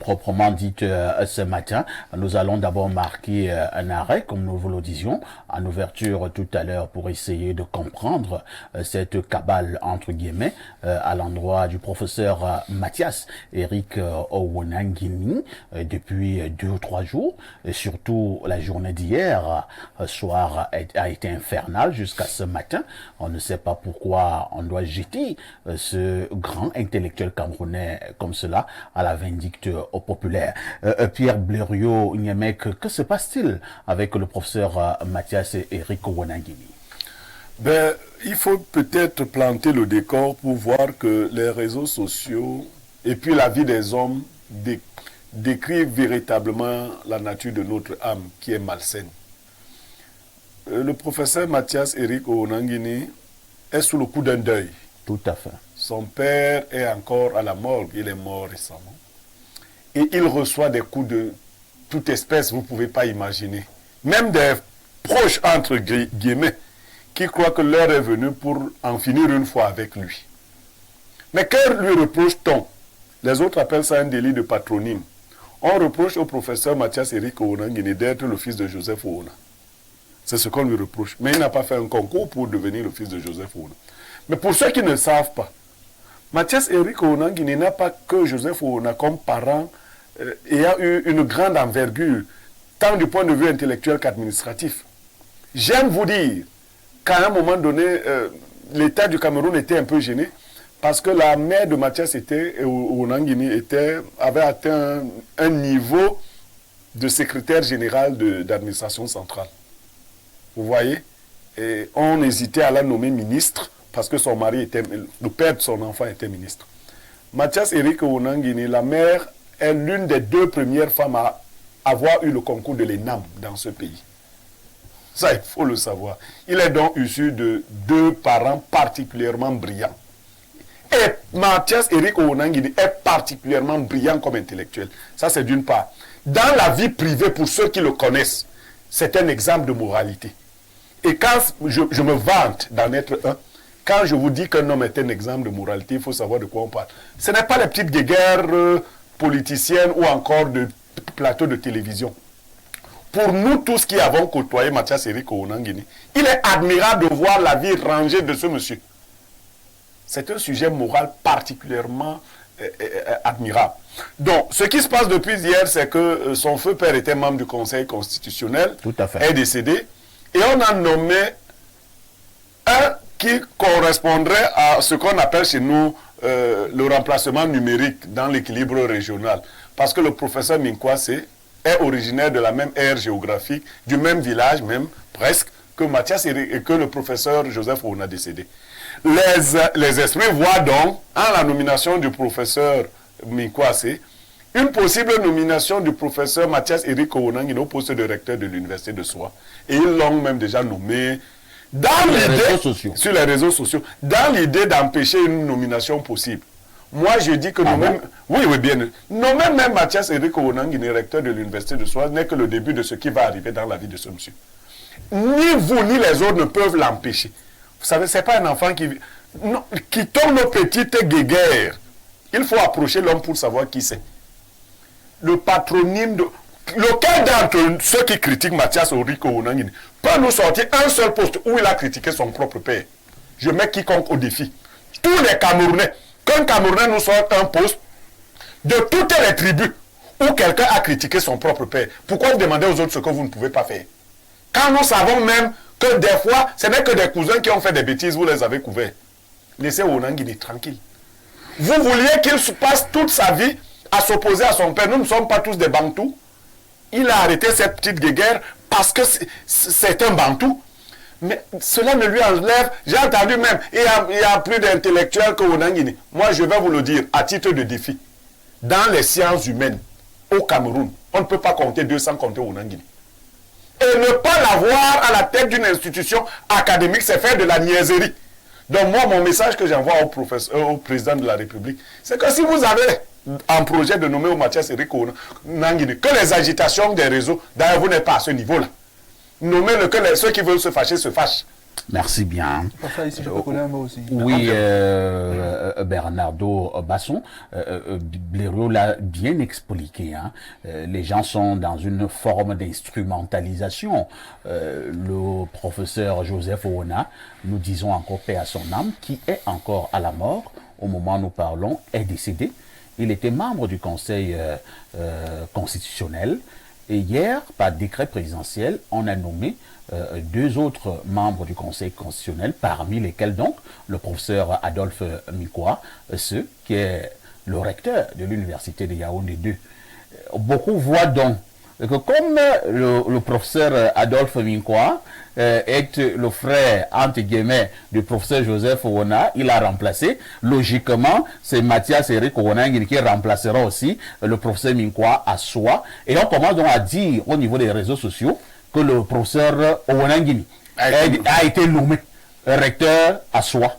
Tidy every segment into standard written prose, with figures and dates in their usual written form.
Proprement dit ce matin, nous allons d'abord marquer un arrêt, comme nous vous le disions, en ouverture tout à l'heure pour essayer de comprendre cette cabale, entre guillemets, à l'endroit du professeur Mathias Eric Owonangini depuis 2 ou 3 jours. Et surtout, la journée d'hier soir a été infernale jusqu'à ce matin. On ne sait pas pourquoi on doit jeter ce grand intellectuel camerounais comme cela à la vindicte au populaire. Pierre Blériot, que se passe-t-il avec le professeur Mathias Eric Owonangini? Il faut peut-être planter le décor pour voir que les réseaux sociaux et puis la vie des hommes décrivent véritablement la nature de notre âme qui est malsaine. Le professeur Mathias Eric Owonangini est sous le coup d'un deuil. Tout à fait. Son père est encore à la morgue, il est mort récemment. Et il reçoit des coups de toute espèce, vous ne pouvez pas imaginer. Même des proches, entre guillemets, qui croient que l'heure est venue pour en finir une fois avec lui. Mais que lui reproche-t-on? Les autres appellent ça un délit de patronyme. On reproche au professeur Mathias Eric Owonangini d'être le fils de Joseph Owona. C'est ce qu'on lui reproche. Mais il n'a pas fait un concours pour devenir le fils de Joseph Owona. Mais pour ceux qui ne savent pas, Mathias Eric Owonangini n'a pas que Joseph Owona comme parent ayant eu une grande envergure, tant du point de vue intellectuel qu'administratif. J'aime vous dire qu'à un moment donné, l'État du Cameroun était un peu gêné parce que la mère de Mathias Owonangini avait atteint un niveau de secrétaire général d'administration centrale. Vous voyez? Et on hésitait à la nommer ministre parce que son mari le père de son enfant était ministre. Mathias Eric Owonangini, la mère, est l'une des 2 premières femmes à avoir eu le concours de l'ENAM dans ce pays. Ça, il faut le savoir. Il est donc issu de 2 parents particulièrement brillants. Et Mathias Eric Owonangini est particulièrement brillant comme intellectuel. Ça, c'est d'une part. Dans la vie privée, pour ceux qui le connaissent, c'est un exemple de moralité. Et quand je me vante d'en être un, quand je vous dis qu'un homme est un exemple de moralité, il faut savoir de quoi on parle. Ce n'est pas les petites guéguerres politiciennes ou encore de plateaux de télévision. Pour nous tous qui avons côtoyé Mathias Eric Owonangini, il est admirable de voir la vie rangée de ce monsieur. C'est un sujet moral particulièrement admirable. Donc, ce qui se passe depuis hier, c'est que son feu père était membre du Conseil constitutionnel, tout à fait, est décédé, et on a nommé un qui correspondrait à ce qu'on appelle chez nous le remplacement numérique dans l'équilibre régional. Parce que le professeur Minkwase est originaire de la même aire géographique, du même village même, presque, que Mathias et que le professeur Joseph Owona décédé. Les esprits voient donc, en la nomination du professeur Minkwase, une possible nomination du professeur Mathias Eric Owonangini au poste de recteur de l'université de Soa. Et ils l'ont même déjà nommé sur les réseaux sociaux, dans l'idée d'empêcher une nomination possible. Moi, je dis que oui, bien. Nommer même Mathias Eric Owonangini, recteur de l'université de Soa, n'est que le début de ce qui va arriver dans la vie de ce monsieur. Ni vous, ni les autres ne peuvent l'empêcher. Vous savez, ce n'est pas un enfant qui tombe nos petites guéguerres. Il faut approcher l'homme pour savoir qui c'est. Le patronyme de... Lequel d'entre ceux qui critiquent Mathias Eric Owonangini peut nous sortir un seul poste où il a critiqué son propre père? Je mets quiconque au défi. Tous les Camerounais, qu'un Camerounais nous sorte un poste de toutes les tribus où quelqu'un a critiqué son propre père. Pourquoi vous demandez aux autres ce que vous ne pouvez pas faire? Quand nous savons même que des fois, ce n'est que des cousins qui ont fait des bêtises, vous les avez couverts. Laissez Owonangini tranquille. Vous vouliez qu'il se passe toute sa vie à s'opposer à son père. Nous ne sommes pas tous des Bantous. Il a arrêté cette petite guéguerre parce que c'est un Bantou. Mais cela ne lui enlève... J'ai entendu même, il y a plus d'intellectuels que Owonangini. Moi, je vais vous le dire, à titre de défi. Dans les sciences humaines, au Cameroun, on ne peut pas compter 2 sans compter Owonangini. Et ne pas l'avoir à la tête d'une institution académique, c'est faire de la niaiserie. Donc moi, mon message que j'envoie au président de la République, c'est que si vous avez un projet de nommer au Mathias Eric Owonangini, que les agitations des réseaux, d'ailleurs vous n'êtes pas à ce niveau-là. Nommez-le, que ceux qui veulent se fâcher se fâchent. Merci bien. Pour ça, ici, je peux coller un mot aussi. Oui, Bernardo Basson, Blériot l'a bien expliqué. Hein. Les gens sont dans une forme d'instrumentalisation. Le professeur Joseph Oona, nous disons encore paix à son âme, qui est encore à la mort au moment où nous parlons, est décédé. Il était membre du Conseil constitutionnel. Et hier, par décret présidentiel, on a nommé deux autres membres du Conseil constitutionnel, parmi lesquels donc le professeur Adolphe Mikwa, qui est le recteur de l'université de Yaoundé 2. Beaucoup voient donc que comme le professeur Adolphe Mikwa est le frère, entre guillemets, du professeur Joseph Oona, il a remplacé. Logiquement, c'est Mathias Eric Ouonangini qui remplacera aussi le professeur Minkwa à soi. Et on commence donc à dire au niveau des réseaux sociaux que le professeur Ouonangini a été nommé recteur à soi.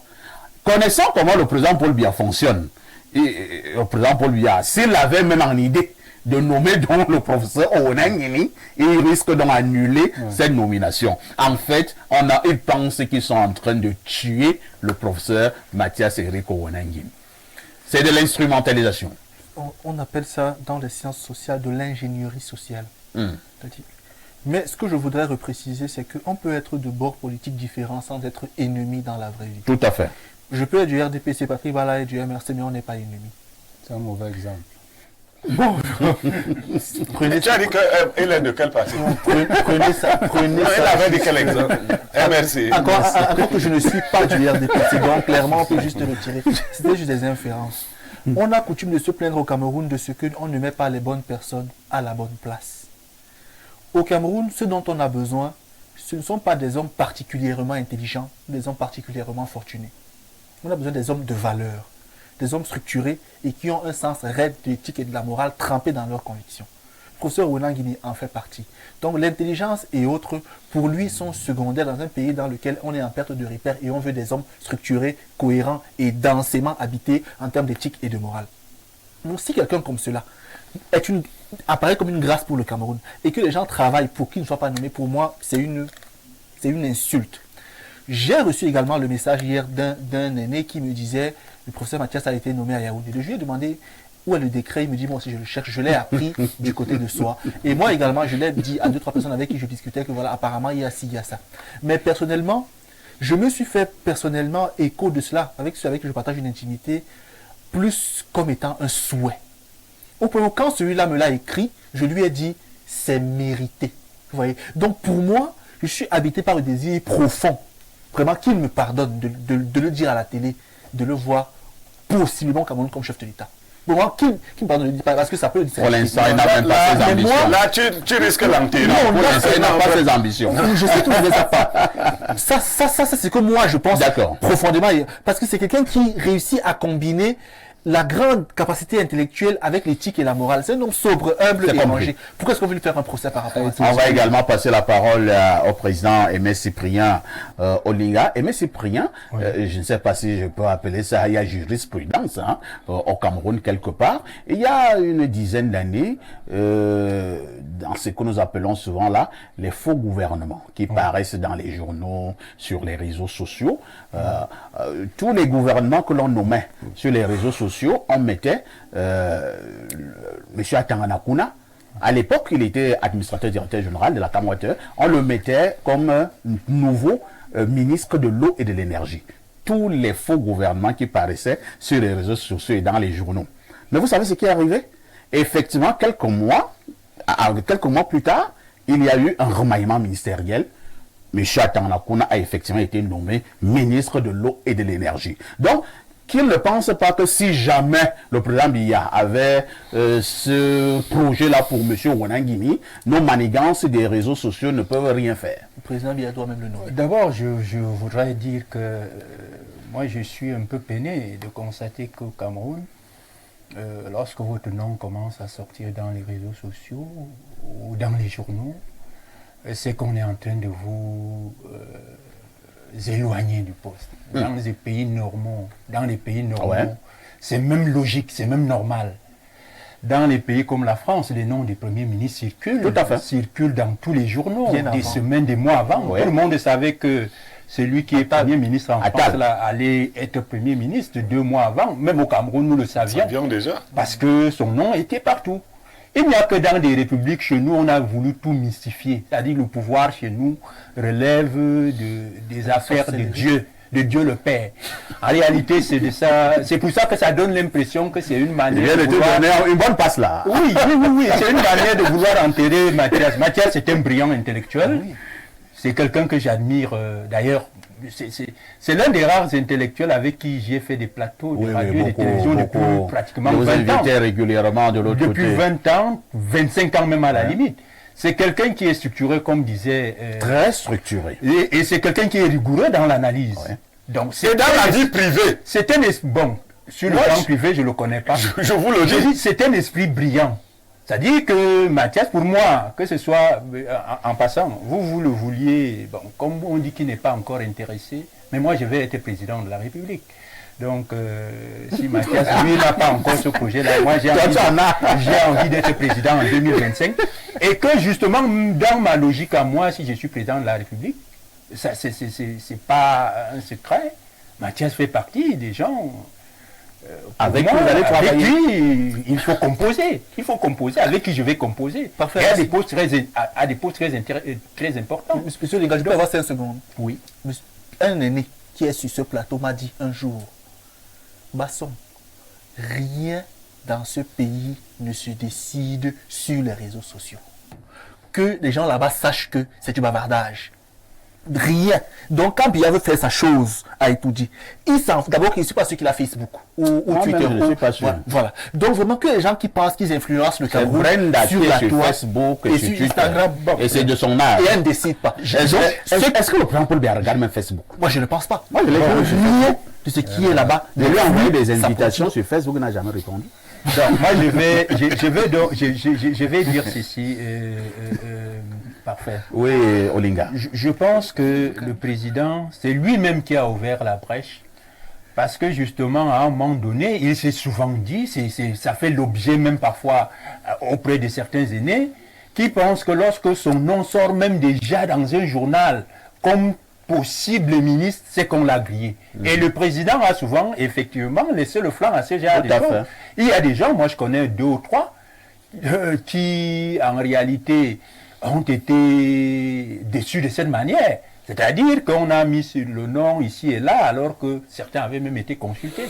Connaissant comment le président Paul Biya fonctionne, le président Paul Biya, s'il avait même en idée de nommer donc le professeur Ouonangini, il risque donc d'annuler cette nomination. En fait, ils pensent qu'ils sont en train de tuer le professeur Mathias Eric Ouonangini. C'est de l'instrumentalisation. On appelle ça dans les sciences sociales de l'ingénierie sociale. Mais ce que je voudrais repréciser, c'est qu'on peut être de bords politiques différents sans être ennemis dans la vraie vie. Tout à fait. Je peux être du RDPC, Patrick Bala et du MRC, mais on n'est pas ennemis. C'est un mauvais exemple. Bon, prenez Tu as dit qu'il est de quel parti? Prenez ça. Il avait dit quel exemple? Merci. Encore que je ne suis pas du RDPC, donc clairement on peut juste retirer. C'était juste des inférences. On a coutume de se plaindre au Cameroun de ce qu'on ne met pas les bonnes personnes à la bonne place. Au Cameroun, ce dont on a besoin, ce ne sont pas des hommes particulièrement intelligents, des hommes particulièrement fortunés. On a besoin des hommes de valeur, des hommes structurés et qui ont un sens raide de l'éthique et de la morale trempés dans leurs convictions. Le professeur Ouonangini en fait partie. Donc l'intelligence et autres, pour lui, sont secondaires dans un pays dans lequel on est en perte de repères et on veut des hommes structurés, cohérents et densément habités en termes d'éthique et de morale. Donc si quelqu'un comme cela apparaît comme une grâce pour le Cameroun et que les gens travaillent pour qu'il ne soit pas nommé, pour moi, c'est une insulte. J'ai reçu également le message hier d'un aîné qui me disait le professeur Mathias a été nommé à Yaoundé. Je lui ai demandé où est le décret. Il me dit moi aussi je le cherche. Je l'ai appris du côté de soi. Et moi également je l'ai dit à 2-3 personnes avec qui je discutais que voilà, apparemment il y a ci, il y a ça. Mais personnellement, je me suis fait personnellement écho de cela avec ceux avec qui je partage une intimité plus comme étant un souhait. Au point où quand celui-là me l'a écrit, je lui ai dit c'est mérité. Vous voyez. Donc pour moi, je suis habité par le désir profond. Vraiment, qu'il me pardonne de le dire à la télé, de le voir possiblement au Cameroun comme chef de l'État. Pour moi, qu'il me pardonne de le dire parce que ça peut le dire. Pour l'instant, il n'a même pas ses ambitions. Là, tu risques l'enterrer. Non, pour l'instant, il n'a pas ses ambitions. Je sais que je ne les ai pas. Ça, c'est ce que moi, je pense profondément. Parce que c'est quelqu'un qui réussit à combiner la grande capacité intellectuelle avec l'éthique et la morale. C'est un homme sobre, humble et rangé. Pourquoi est-ce qu'on veut lui faire un procès par rapport à ça? On va également passer la parole au président Aimé Cyprien Olinga. Aimé Cyprien, je ne sais pas si je peux appeler ça, il y a jurisprudence au Cameroun quelque part. Il y a une dizaine d'années, dans ce que nous appelons souvent là, les faux gouvernements qui paraissent dans les journaux, sur les réseaux sociaux. Tous les gouvernements que l'on nommait sur les réseaux sociaux, on mettait M. Atanganakuna. À l'époque, il était administrateur directeur général de la Camwater. On le mettait comme nouveau ministre de l'eau et de l'énergie. Tous les faux gouvernements qui paraissaient sur les réseaux sociaux et dans les journaux. Mais vous savez ce qui est arrivé? Effectivement, quelques mois plus tard, il y a eu un remaniement ministériel. M. Atanganakuna a effectivement été nommé ministre de l'eau et de l'énergie. Donc, qu'il ne pense pas que si jamais le président Biya avait ce projet-là pour M. Ouonangini, nos manigances des réseaux sociaux ne peuvent rien faire. Le président Biya doit même le nommer. D'abord, je voudrais dire que moi, je suis un peu peiné de constater qu'au Cameroun, lorsque votre nom commence à sortir dans les réseaux sociaux ou dans les journaux, c'est qu'on est en train de vous éloigner du poste. Dans les pays normaux, c'est même logique, c'est même normal. Dans les pays comme la France, les noms des premiers ministres circulent dans tous les journaux, des semaines, des mois avant. Tout le monde savait que celui qui est Premier ministre en France là, allait être Premier ministre 2 mois avant. Même au Cameroun, nous le savions. Déjà. Parce que son nom était partout. Il n'y a que dans des républiques, chez nous, on a voulu tout mystifier. C'est-à-dire le pouvoir chez nous relève des affaires de Dieu le Père. En réalité, c'est de ça. C'est pour ça que ça donne l'impression que c'est une manière de vouloir... donner une bonne passe là. Oui, c'est une manière de vouloir enterrer Mathias. Mathias est un brillant intellectuel. Oui. C'est quelqu'un que j'admire. D'ailleurs, c'est l'un des rares intellectuels avec qui j'ai fait des plateaux de radio et de télévision depuis pratiquement 20 ans. Régulièrement de l'autre côté. Depuis 20 ans, 25 ans même à la limite. C'est quelqu'un qui est structuré, comme disait... très structuré. Et c'est quelqu'un qui est rigoureux dans l'analyse. Ouais. Donc c'est dans la vie privée. C'est un esprit... Bon, sur le plan privé, je ne le connais pas. Je vous le dis. C'est un esprit brillant. C'est-à-dire que Mathias, pour moi, que ce soit en passant, vous le vouliez, bon, comme on dit qu'il n'est pas encore intéressé, mais moi je vais être président de la République. Donc, si Mathias, lui, n'a pas encore ce projet-là, moi j'ai envie d'être président en 2025. Et que justement, dans ma logique à moi, si je suis président de la République, ça c'est pas un secret. Mathias fait partie des gens... avec qui vous allez travailler. Avec qui il faut composer. Il faut composer. Avec qui je vais composer. Parfait. Et à des postes très importants. Monsieur Linga, je peux avoir 5 secondes. Oui. Un aîné qui est sur ce plateau m'a dit un jour, Basson, rien dans ce pays ne se décide sur les réseaux sociaux. Que les gens là-bas sachent que c'est du bavardage. Rien. Donc quand Biya veut faire sa chose à Etoudi, il s'en fout. D'abord, il ne suit pas ceux qui a Facebook ou Twitter. Je ne suis pas sûr. Voilà. Donc vraiment que les gens qui pensent qu'ils influencent le Cameroun sur la toile, Facebook et sur Instagram. Et c'est de son âge. Et elle ne décide pas. Est-ce que le président Paul Biya regarde même Facebook? Moi je ne pense pas. Moi je l'ai rien de ce qui est là-bas. De lui envoyer des invitations sur Facebook, il n'a jamais répondu. Donc, moi je vais dire ceci. Parfait. Oui, Olinga. Je pense que le président, c'est lui-même qui a ouvert la brèche. Parce que justement, à un moment donné, il s'est souvent dit, ça fait l'objet même parfois auprès de certains aînés, qui pensent que lorsque son nom sort même déjà dans un journal comme possible ministre, c'est qu'on l'a grillé. Et le président a souvent, effectivement, laissé le flanc à ces gens de choses. Il y a des gens, moi je connais 2 ou 3, qui en réalité ont été déçus de cette manière. C'est-à-dire qu'on a mis le nom ici et là, alors que certains avaient même été consultés.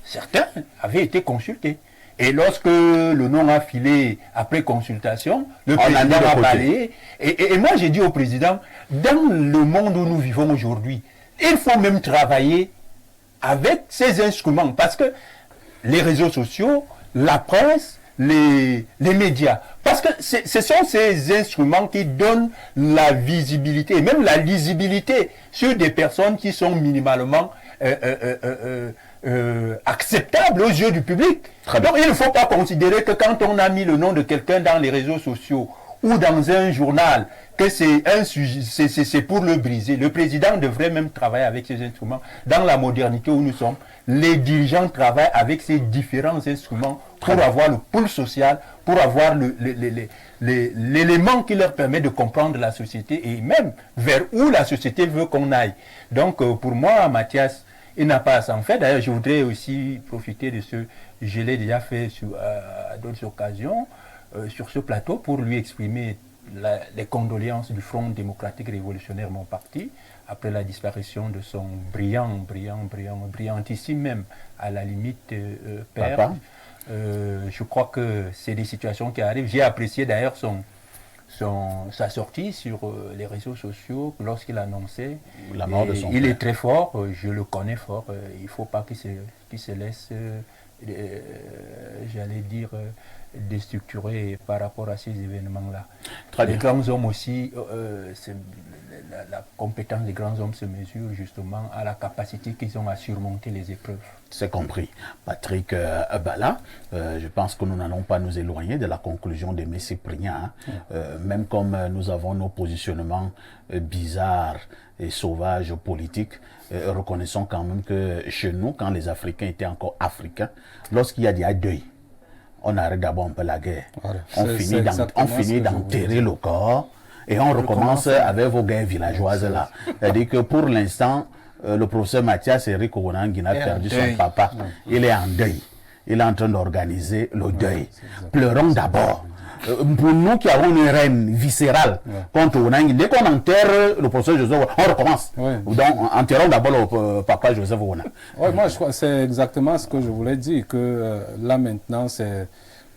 Certains avaient été consultés. Et lorsque le nom a filé après consultation, le président a balayé. Et moi, j'ai dit au président, dans le monde où nous vivons aujourd'hui, il faut même travailler avec ces instruments. Parce que les réseaux sociaux, la presse, les médias. Parce que ce sont ces instruments qui donnent la visibilité et même la lisibilité sur des personnes qui sont minimalement acceptables aux yeux du public. Donc il ne faut pas considérer que quand on a mis le nom de quelqu'un dans les réseaux sociaux ou dans un journal, que c'est un sujet, c'est pour le briser. Le président devrait même travailler avec ces instruments. Dans la modernité où nous sommes, les dirigeants travaillent avec ces différents instruments pour avoir le pôle social, pour avoir l'élément qui leur permet de comprendre la société et même vers où la société veut qu'on aille. Donc pour moi, Mathias, il n'a pas à s'en faire. D'ailleurs, je voudrais aussi profiter de ce, je l'ai déjà fait à d'autres occasions, sur ce plateau pour lui exprimer les condoléances du Front démocratique révolutionnaire, mon parti, après la disparition de son brillantissime même, à la limite, père. Je crois que c'est des situations qui arrivent. J'ai apprécié d'ailleurs sa sortie sur les réseaux sociaux lorsqu'il annonçait la mort de son père. Il est très fort, je le connais fort. Il ne faut pas qu'il se laisse, j'allais dire, déstructuré par rapport à ces événements-là. Les grands hommes aussi, la compétence des grands hommes se mesure justement à la capacité qu'ils ont à surmonter les épreuves. C'est compris. Patrick Bala, je pense que nous n'allons pas nous éloigner de la conclusion de M. Cyprien. Même comme nous avons nos positionnements bizarres et sauvages politiques, reconnaissons quand même que chez nous, quand les Africains étaient encore africains, lorsqu'il y a des deuil, on arrête d'abord un peu la guerre. Voilà. On finit d'enterrer le corps Et on recommence avec vos gains villageoises là. C'est-à-dire que pour l'instant, le professeur Mathias Eric Ounangui a perdu son papa. Il est en deuil. Il est en train d'organiser le deuil. Pleurons d'abord. Pour nous qui avons une reine viscérale contre Ounangui, dès qu'on enterre le professeur Joseph, on recommence. Donc, enterrons d'abord le papa Joseph Ounangui. Oui, moi, je crois que c'est exactement ce que je voulais dire, que là, maintenant,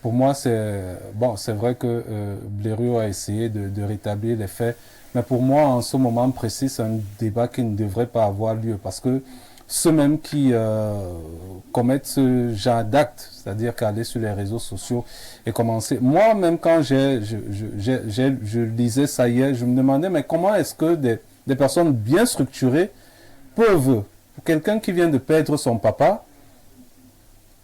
pour moi, c'est vrai que Blériot a essayé de rétablir les faits, mais pour moi, en ce moment précis, c'est un débat qui ne devrait pas avoir lieu, parce que ceux même qui commettent ce genre d'actes, c'est-à-dire qu'aller sur les réseaux sociaux et commencer... Moi, même quand je lisais ça hier, je me demandais, mais comment est-ce que des personnes bien structurées peuvent, pour quelqu'un qui vient de perdre son papa,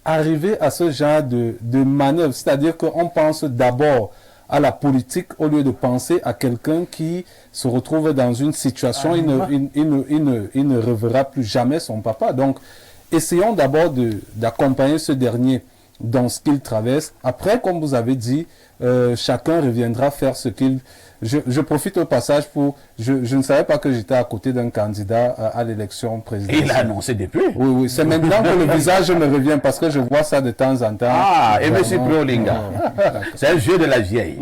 arriver à ce genre de manœuvre? C'est-à-dire qu'on pense d'abord à la politique au lieu de penser à quelqu'un qui se retrouve dans une situation, il ne reverra plus jamais son papa. Donc, essayons d'abord d'accompagner ce dernier dans ce qu'il traverse. Après, comme vous avez dit, chacun reviendra faire ce qu'il... Je profite au passage pour... Je ne savais pas que j'étais à côté d'un candidat à l'élection présidentielle. Et il a annoncé depuis. Oui. C'est maintenant que le visage me revient parce que je vois ça de temps en temps. Ah, et M. Prolinga. C'est un jeu de la vieille.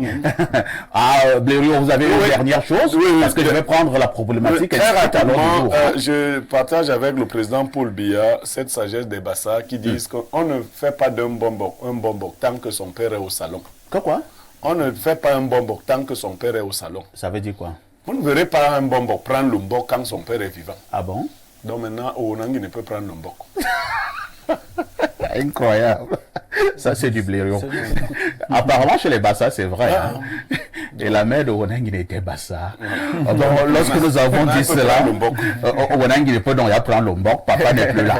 Blériot, vous avez une dernière chose? Parce que je vais prendre la problématique. Très rapidement, je partage avec le président Paul Biya cette sagesse des Bassa qui disent qu'on ne fait pas d'un bonbon tant que son père est au salon. Quoi? On ne fait pas un bonbon tant que son père est au salon. Ça veut dire quoi? Vous ne verrez pas un bonbon prendre le mbok quand son père est vivant. Ah bon? Donc maintenant, Ounangui ne peut prendre le mbok. Incroyable. Ça, c'est du Blériot. Apparemment, chez les Bassa, c'est vrai. Hein? Et la mère de Ounangui était Bassa. Donc, lorsque nous avons dit cela, Ounangui ne peut donc y prendre le mbok, papa n'est plus là.